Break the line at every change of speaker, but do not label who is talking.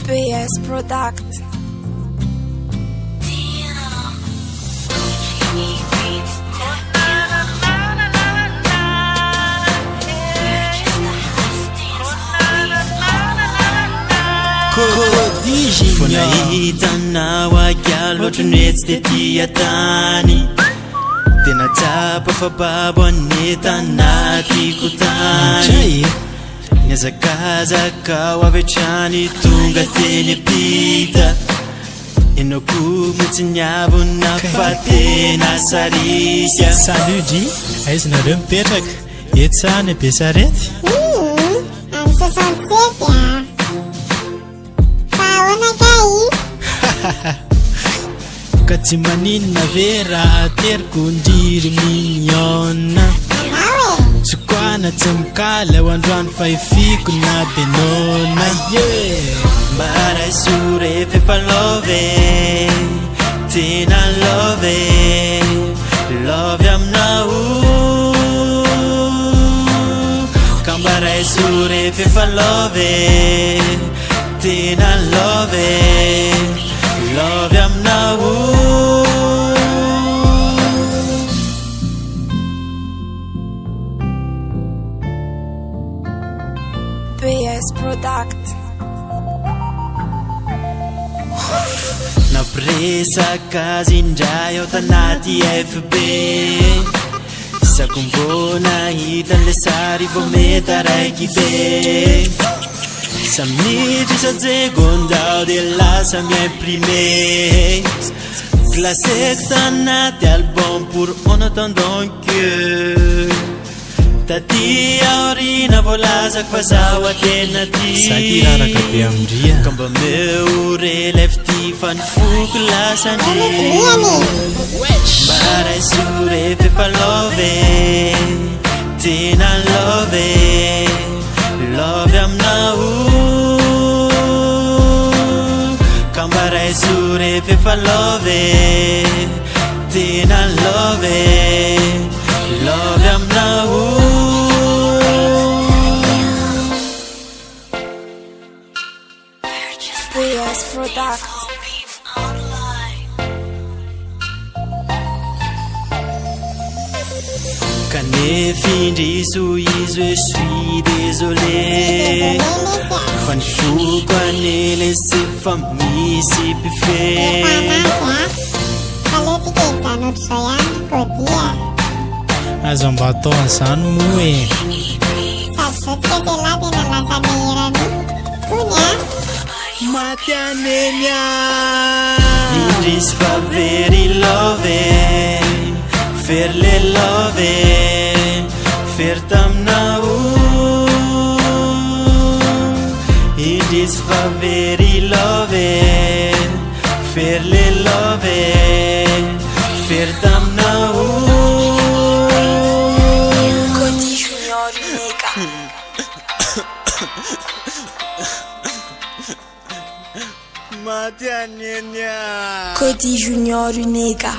PS Product.
Fonahitana wakialo ohatranetsy tetỳ atany tena tsapa fa babo anetanatyko tany niazakazaka ho avy hatrany tonga teny apita enako mitsy niavona fa tena sarika.
Salut G, aiza nareo mipetraka? Etsany be sarety?
Any 67 Paona kay
Ka tsy maninona ve raha teriko ndriry mignona Tsokoana tsy mikala ho androany fa ifiko na benona
Mbara isore fefa love tena love aminao Kambara isore fefa love tena love aminao
PS Product.
Napresaka zindray ao tanaty FB Isako mbona hitan'le sary vao mety araiky be Samidry sajego ndao de lasa miimprime Classeko tanaty album pour en attendant que Taty aorina voalazako fa zaho atena ty
Sakiraraka be amindria
Ka mba meo relève ty fa ny foko lasany Mbara isore fefa love tena love aminao Ka mbara isore fefa love tena love aminao
PS Product.
Kanefindriso izy hoe suis désolé Fa ny foko anele se fa misy buffet
Azo mba atao an'izany moa e
Maty anenya Indrisy fa very love Ferle love Fer taminao Indrisy fa very love Ferle love Fer taminao
Cody Junior Unica.
Maty anenya
Cody Junior Unica.